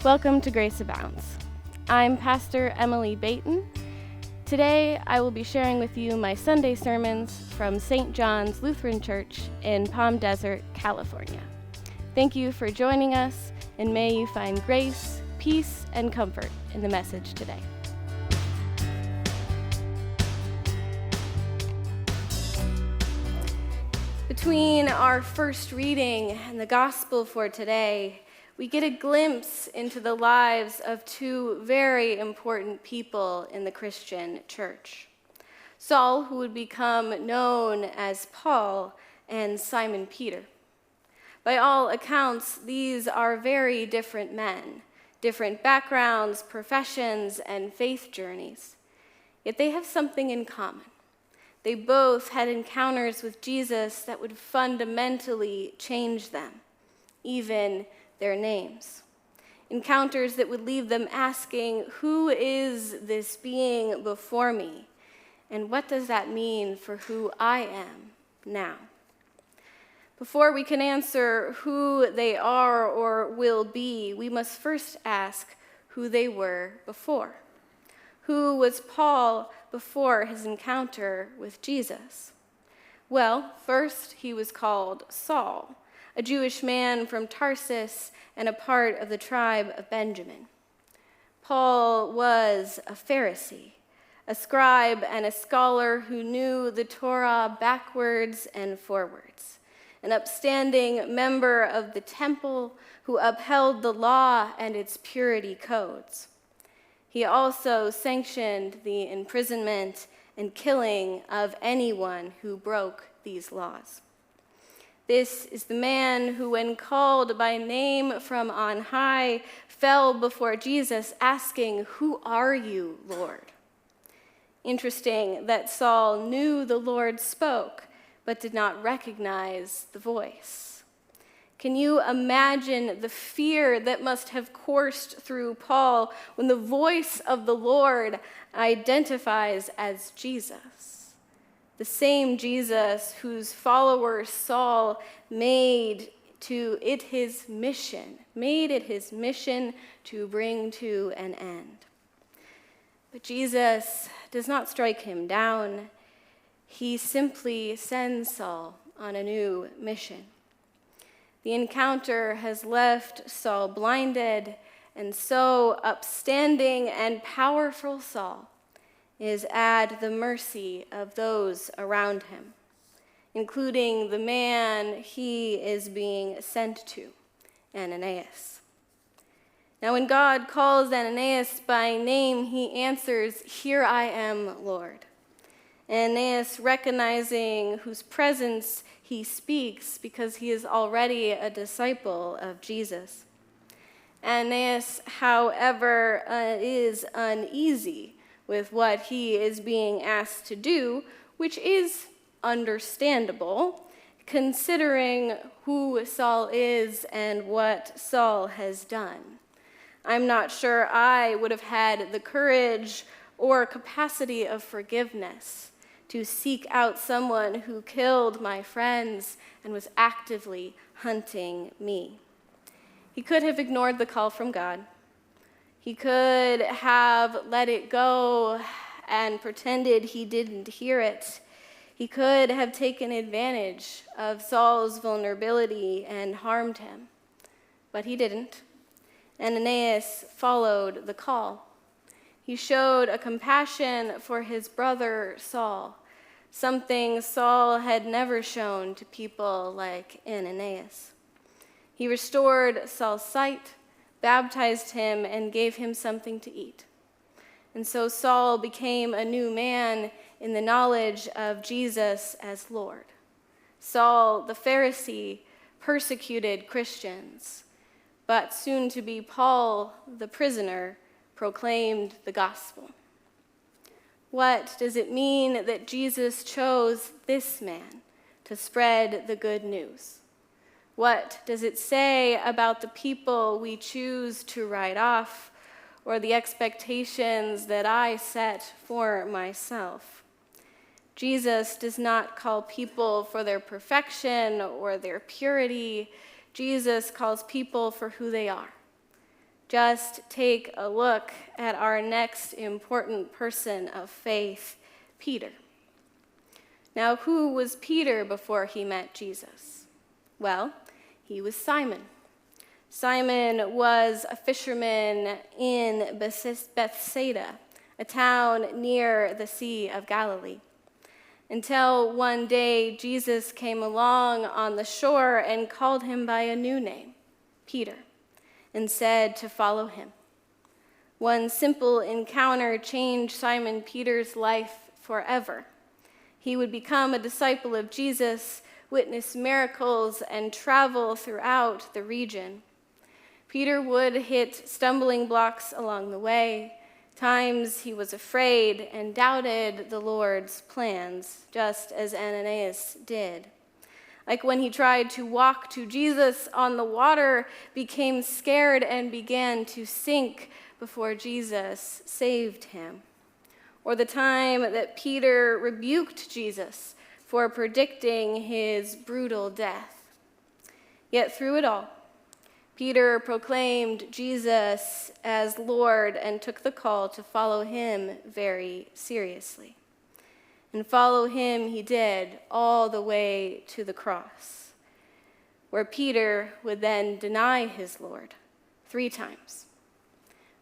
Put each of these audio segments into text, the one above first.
Welcome to Grace Abounds. I'm Pastor Emily Baton. Today, I will be sharing with you my Sunday sermons from St. John's Lutheran Church in Palm Desert, California. Thank you for joining us, and may you find grace, peace, and comfort in the message today. Between our first reading and the gospel for today, we get a glimpse into the lives of two very important people in the Christian church. Saul, who would become known as Paul, and Simon Peter. By all accounts, these are very different men, different backgrounds, professions, and faith journeys. Yet they have something in common. They both had encounters with Jesus that would fundamentally change them, even their names. Encounters that would leave them asking, who is this being before me? And what does that mean for who I am now? Before we can answer who they are or will be, we must first ask who they were before. Who was Paul before his encounter with Jesus? Well, first he was called Saul, a Jewish man from Tarsus and a part of the tribe of Benjamin. Paul was a Pharisee, a scribe and a scholar who knew the Torah backwards and forwards, an upstanding member of the temple who upheld the law and its purity codes. He also sanctioned the imprisonment and killing of anyone who broke these laws. This is the man who, when called by name from on high, fell before Jesus asking, "Who are you, Lord?" Interesting that Saul knew the Lord spoke, but did not recognize the voice. Can you imagine the fear that must have coursed through Paul when the voice of the Lord identifies as Jesus? The same Jesus whose follower Saul made it his mission to bring to an end. But Jesus does not strike him down. He simply sends Saul on a new mission. The encounter has left Saul blinded, and so upstanding and powerful Saul is at the mercy of those around him, including the man he is being sent to, Ananias. Now, when God calls Ananias by name, he answers, "Here I am, Lord." Ananias, recognizing whose presence he speaks because he is already a disciple of Jesus. Ananias, however, is uneasy with what he is being asked to do, which is understandable, considering who Saul is and what Saul has done. I'm not sure I would have had the courage or capacity of forgiveness to seek out someone who killed my friends and was actively hunting me. He could have ignored the call from God. He could have let it go and pretended he didn't hear it. He could have taken advantage of Saul's vulnerability and harmed him. But he didn't. Ananias followed the call. He showed a compassion for his brother Saul, something Saul had never shown to people like Ananias. He restored Saul's sight, baptized him, and gave him something to eat. And so Saul became a new man in the knowledge of Jesus as Lord. Saul, the Pharisee, persecuted Christians, but soon to be Paul, the prisoner, proclaimed the gospel. What does it mean that Jesus chose this man to spread the good news? What does it say about the people we choose to write off, or the expectations that I set for myself? Jesus does not call people for their perfection or their purity. Jesus calls people for who they are, Just take a look at our next important person of faith, Peter. Now, who was Peter before he met Jesus? Well, he was Simon. Simon was a fisherman in Bethsaida, a town near the Sea of Galilee. Until one day, Jesus came along on the shore and called him by a new name, Peter, and said to follow him. One simple encounter changed Simon Peter's life forever. He would become a disciple of Jesus, witness miracles, and travel throughout the region. Peter would hit stumbling blocks along the way. Times he was afraid and doubted the Lord's plans, just as Ananias did. Like when he tried to walk to Jesus on the water, became scared and began to sink before Jesus saved him. Or the time that Peter rebuked Jesus for predicting his brutal death. Yet through it all, Peter proclaimed Jesus as Lord and took the call to follow him very seriously. And follow him he did all the way to the cross, where Peter would then deny his Lord 3 times.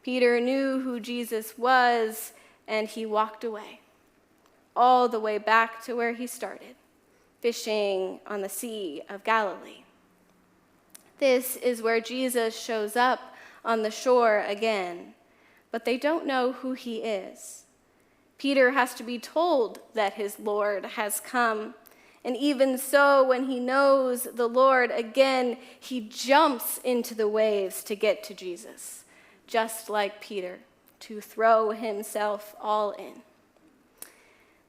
Peter knew who Jesus was, and he walked away, all the way back to where he started, fishing on the Sea of Galilee. This is where Jesus shows up on the shore again, but they don't know who he is. Peter has to be told that his Lord has come, and even so, when he knows the Lord again, he jumps into the waves to get to Jesus, just like Peter, to throw himself all in.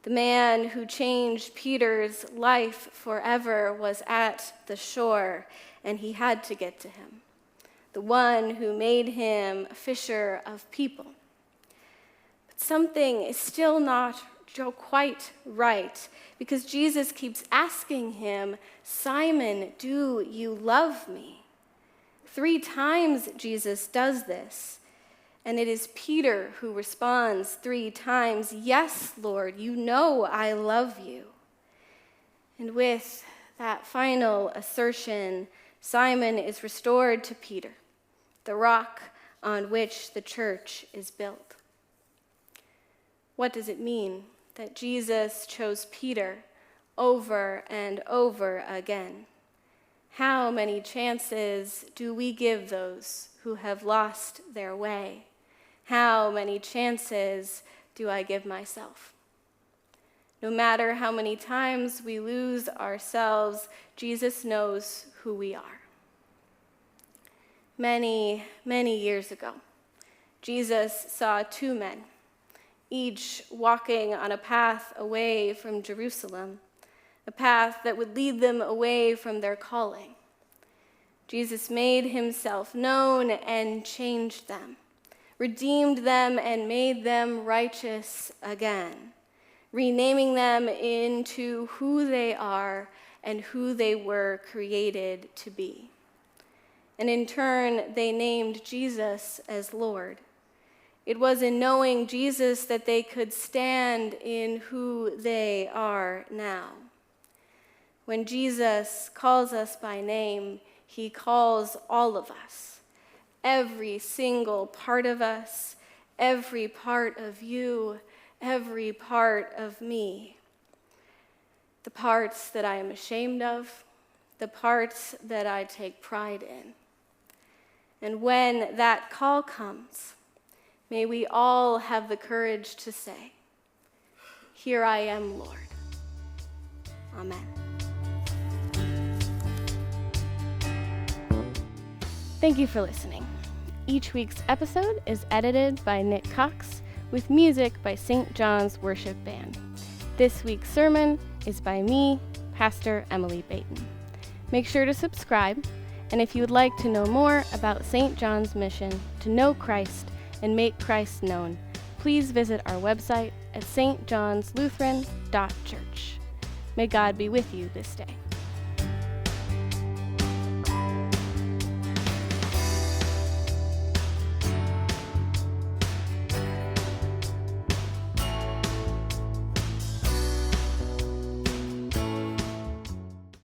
The man who changed Peter's life forever was at the shore, and he had to get to him, the one who made him a fisher of people. But something is still not quite right, because Jesus keeps asking him, "Simon, do you love me?" 3 times Jesus does this, and it is Peter who responds 3 times, "Yes, Lord, you know I love you." And with that final assertion, Simon is restored to Peter, the rock on which the church is built. What does it mean that Jesus chose Peter over and over again? How many chances do we give those who have lost their way? How many chances do I give myself? No matter how many times we lose ourselves, Jesus knows who we are. Many, many years ago, Jesus saw 2 men, each walking on a path away from Jerusalem, a path that would lead them away from their calling. Jesus made himself known and changed them, redeemed them and made them righteous again, renaming them into who they are and who they were created to be. And in turn, they named Jesus as Lord. It was in knowing Jesus that they could stand in who they are now. When Jesus calls us by name, he calls all of us, every single part of us, every part of you, every part of me. The parts that I am ashamed of, the parts that I take pride in. And when that call comes, may we all have the courage to say, "Here I am, Lord." Amen. Thank you for listening. Each week's episode is edited by Nick Cox with music by St. John's Worship Band. This week's sermon is by me, Pastor Emily Baton. Make sure to subscribe, and if you would like to know more about St. John's mission to know Christ and make Christ known, please visit our website at stjohnslutheran.church. May God be with you this day.